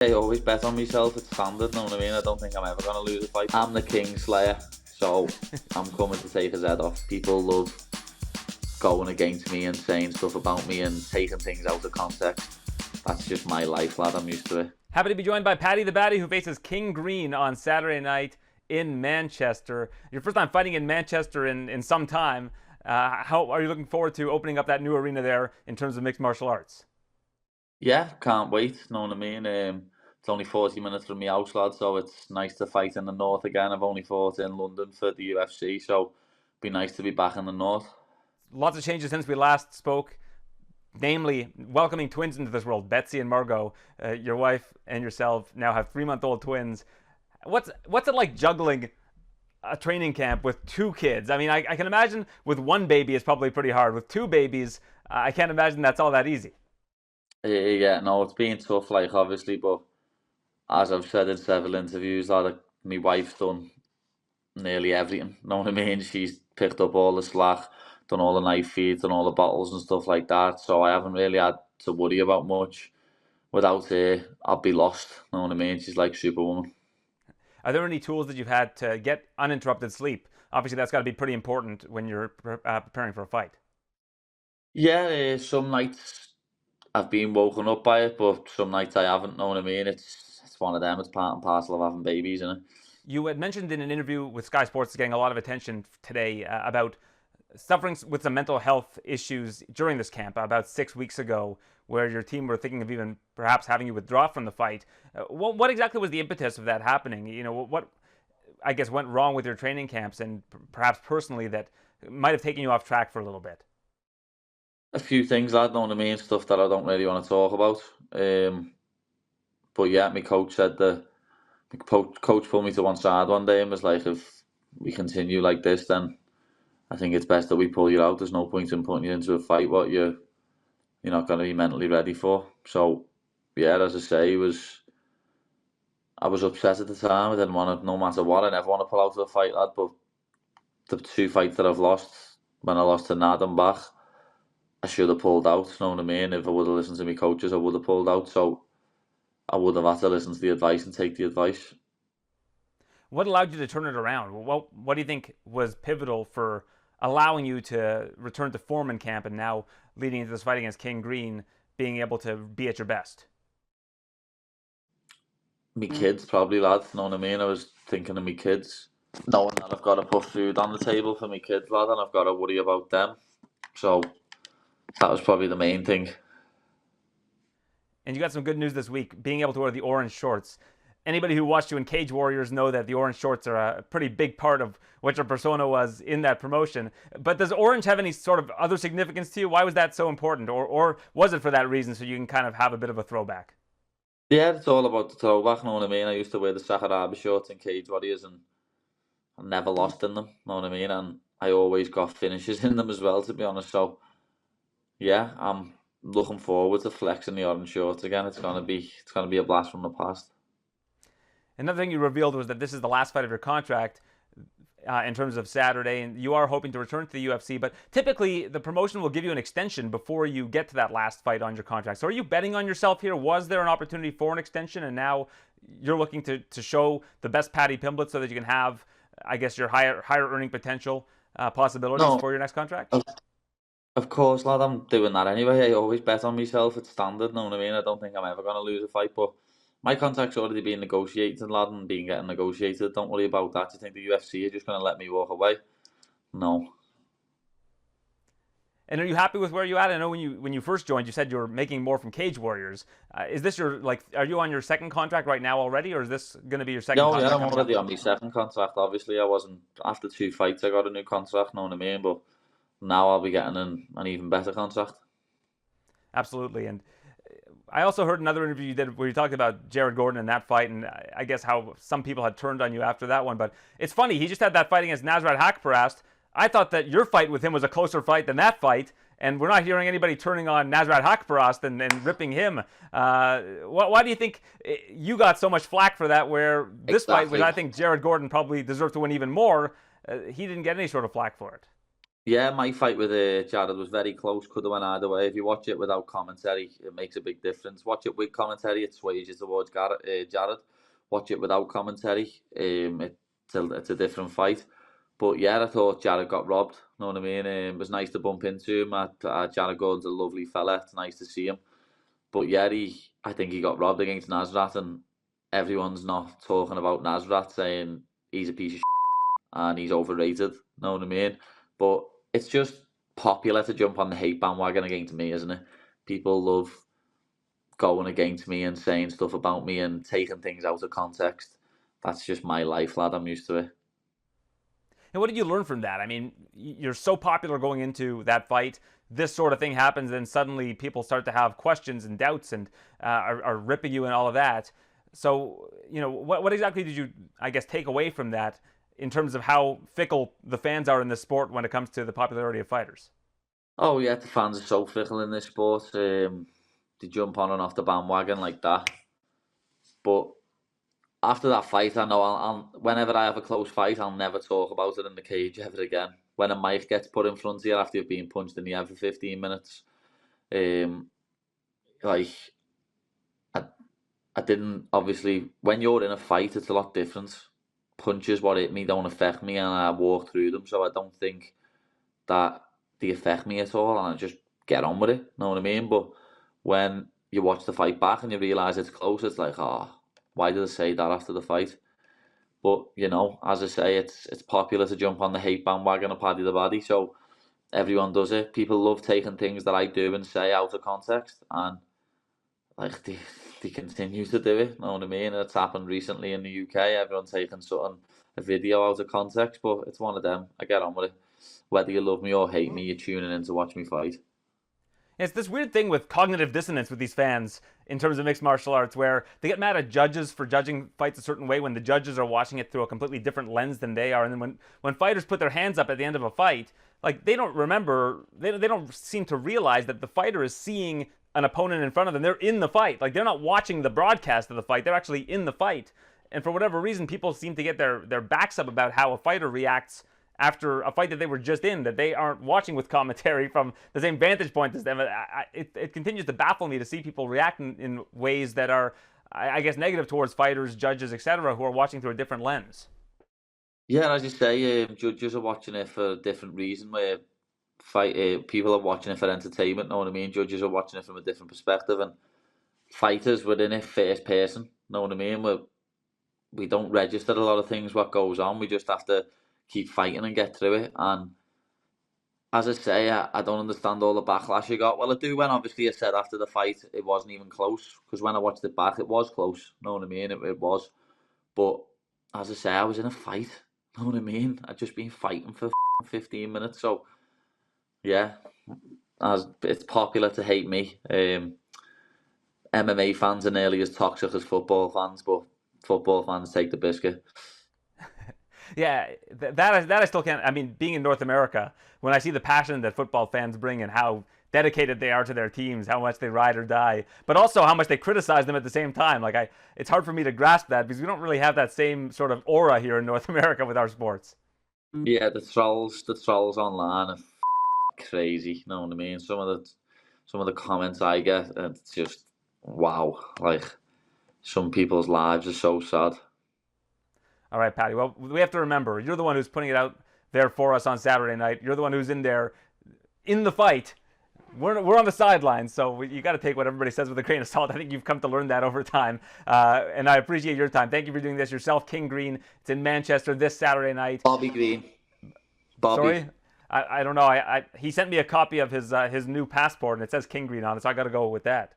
I always bet on myself. It's standard, know what I mean? I don't think I'm ever going to lose a fight. I'm the King Slayer, so I'm coming to take his head off. People love going against me and saying stuff about me and taking things out of context. That's just my life, lad. I'm used to it. Happy to be joined by Paddy the Baddy, who faces King Green on Saturday night in Manchester. Your first time fighting in Manchester in some time. How are you looking forward to opening up that new arena there in terms of mixed martial arts? Yeah, can't wait, know what I mean? It's only 40 minutes from my house, lad, so it's nice to fight in the north again. I've only fought in London for the UFC, so it'd be nice to be back in the north. Lots of changes since we last spoke, namely welcoming twins into this world. Betsy and Margot, your wife and yourself now have 3-month-old twins. What's it like juggling a training camp with two kids? I mean, I can imagine with one baby it's probably pretty hard. With two babies, I can't imagine that's all that easy. Yeah, no, it's been tough, like, obviously, but as I've said in several interviews, lad, my wife's done nearly everything, know what I mean? She's picked up all the slack, done all the knife feeds, done all the bottles and stuff like that, so I haven't really had to worry about much. Without her, I'd be lost, know what I mean? She's like Superwoman. Are there any tools that you've had to get uninterrupted sleep? Obviously, that's got to be pretty important when you're preparing for a fight. Yeah, some nights I've been woken up by it, but some nights I haven't, know what I mean? It's one of them, it's part and parcel of having babies, isn't it? You had mentioned in an interview with Sky Sports, getting a lot of attention today, about suffering with some mental health issues during this camp about 6 weeks ago, where your team were thinking of even perhaps having you withdraw from the fight. What exactly was the impetus of that happening? You know, what I guess went wrong with your training camps and perhaps personally that might have taken you off track for a little bit? A few things, lad, know what I mean? Stuff that I don't really want to talk about. But yeah, my coach said that coach pulled me to one side one day and was like, if we continue like this, then I think it's best that we pull you out. There's no point in putting you into a fight what you're not going to be mentally ready for. So yeah, as I say, I was upset at the time. I didn't want to, no matter what, I never want to pull out of a fight, lad. But the two fights that I've lost, when I lost to Nad and Bach, I should have pulled out, know what I mean? If I would have listened to my coaches, I would have pulled out. So I would have had to listen to the advice and take the advice. What allowed you to turn it around? What do you think was pivotal for allowing you to return to form in camp and now leading into this fight against King Green, being able to be at your best? Me kids, probably, lad, know what I mean? I was thinking of me kids, knowing that I've got to put food on the table for me kids, lad, and I've got to worry about them. So that was probably the main thing. And you got some good news this week, being able to wear the orange shorts. Anybody who watched you in Cage Warriors know that the orange shorts are a pretty big part of what your persona was in that promotion. But does orange have any sort of other significance to you? Why was that so important? Or was it for that reason so you can kind of have a bit of a throwback? Yeah, it's all about the throwback, know what I mean? I used to wear the Saharabi shorts in Cage Warriors and I never lost in them, know what I mean? And I always got finishes in them as well, to be honest. So yeah, I'm looking forward to flexing the orange shorts again. It's gonna be a blast from the past. Another thing you revealed was that this is the last fight of your contract in terms of Saturday, and you are hoping to return to the UFC, but typically the promotion will give you an extension before you get to that last fight on your contract. So are you betting on yourself here? Was there an opportunity for an extension, and now you're looking to show the best Paddy Pimblett so that you can have, I guess, your higher earning potential possibilities for your next contract? Of course, lad, I'm doing that anyway. I always bet on myself. It's standard, know what I mean? I don't think I'm ever going to lose a fight, but my contract's already been negotiated, lad, and been getting negotiated. Don't worry about that. You think the UFC are just going to let me walk away? No. And are you happy with where you at? I know when you first joined, you said you were making more from Cage Warriors. Is this are you on your second contract right now already, or is this going to be your second No, contract? yeah, I'm already on my second contract. Obviously, I wasn't after 2 fights. I got a new contract, know what I mean? But now I'll be getting an even better contract. Absolutely. And I also heard another interview you did where you talked about Jared Gordon in that fight, and I guess how some people had turned on you after that one. But it's funny, he just had that fight against Nasrat Haqparast. I thought that your fight with him was a closer fight than that fight, and we're not hearing anybody turning on Nasrat Haqparast and ripping him. Why do you think you got so much flack for that, where this fight, which I think Jared Gordon probably deserved to win even more, he didn't get any sort of flack for it? Yeah, my fight with Jared was very close. Could have went either way. If you watch it without commentary, it makes a big difference. Watch it with commentary, it sways you towards Jared. Watch it without commentary, it's a different fight. But yeah, I thought Jared got robbed. Know what I mean? It was nice to bump into him. Jared Gordon's a lovely fella. It's nice to see him. But yeah, I think he got robbed against Nasrat, and everyone's not talking about Nasrat, saying he's a piece of and he's overrated. Know what I mean? But it's just popular to jump on the hate bandwagon against me, isn't it? People love going against me and saying stuff about me and taking things out of context. That's just my life, lad. I'm used to it. And what did you learn from that? I mean, you're so popular going into that fight. This sort of thing happens, and suddenly people start to have questions and doubts and are ripping you and all of that. So, what exactly did you, I guess, take away from that in terms of how fickle the fans are in this sport when it comes to the popularity of fighters? Oh yeah, the fans are so fickle in this sport. They jump on and off the bandwagon like that. But after that fight, I know whenever I have a close fight, I'll never talk about it in the cage ever again. When a mic gets put in front of you after you've been punched in the head for 15 minutes, like I didn't, obviously, when you're in a fight, it's a lot different. Punches, what hit me, don't affect me, and I walk through them, so I don't think that they affect me at all, and I just get on with it, know what I mean? But when you watch the fight back and you realise it's close, it's like, oh, why did I say that after the fight? But, as I say, it's popular to jump on the hate bandwagon of Paddy the Baddy, so everyone does it. People love taking things that I do and say out of context, and like they continue to do it. Know what I mean? It's happened recently in the UK. Everyone taking a video out of context, but it's one of them. I get on with it. Whether you love me or hate me, you're tuning in to watch me fight. It's this weird thing with cognitive dissonance with these fans in terms of mixed martial arts, where they get mad at judges for judging fights a certain way when the judges are watching it through a completely different lens than they are. And then when fighters put their hands up at the end of a fight, like they don't remember, they don't seem to realize that the fighter is seeing an opponent in front of them. They're in the fight. Like they're not watching the broadcast of the fight. They're actually in the fight. And for whatever reason, people seem to get their backs up about how a fighter reacts after a fight that they were just in, that they aren't watching with commentary from the same vantage point as them. It continues to baffle me to see people react in ways that are, I guess, negative towards fighters, judges, etc., who are watching through a different lens. Yeah, as you say, judges are watching it for a different reason. Where people are watching it for entertainment. Know what I mean? Judges are watching it from a different perspective, and fighters within it first person. Know what I mean? We don't register a lot of things what goes on. We just have to keep fighting and get through it. And as I say, I don't understand all the backlash you got. Well, I do when obviously I said after the fight it wasn't even close, because when I watched it back, it was close. Know what I mean? It was. But as I say, I was in a fight. Know what I mean? I'd just been fighting for 15 minutes. So yeah, as it's popular to hate me. MMA fans are nearly as toxic as football fans, but football fans take the biscuit. Yeah, that I still can't. I mean, being in North America, when I see the passion that football fans bring and how dedicated they are to their teams, how much they ride or die, but also how much they criticize them at the same time. Like it's hard for me to grasp that because we don't really have that same sort of aura here in North America with our sports. Yeah, the trolls online are crazy. You know what I mean? Some of the comments I get, it's just wow. Like some people's lives are so sad. All right, Paddy. Well, we have to remember, you're the one who's putting it out there for us on Saturday night. You're the one who's in there in the fight. We're on the sidelines, so you got to take what everybody says with a grain of salt. I think you've come to learn that over time, and I appreciate your time. Thank you for doing this yourself. King Green, it's in Manchester this Saturday night. Bobby Green. Bobby. Sorry? I don't know. He sent me a copy of his new passport, and it says King Green on it, so I got to go with that.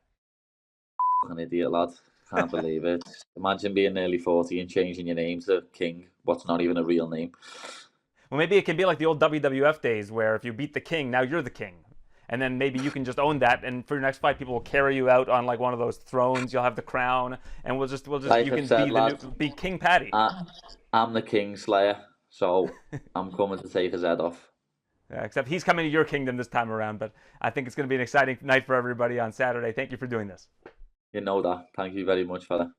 An idiot, lad. Can't believe it. Imagine being nearly 40 and changing your name to King, what's not even a real name. Well, maybe it can be like the old WWF days where if you beat the king, now you're the king. And then maybe you can just own that, and for your next fight, people will carry you out on like one of those thrones. You'll have the crown, and we'll just Like you can said, be King Paddy. I'm the King Slayer, so I'm coming to take his head off. Yeah, except he's coming to your kingdom this time around. But I think it's going to be an exciting night for everybody on Saturday. Thank you for doing this. You know that. Thank you very much, fella.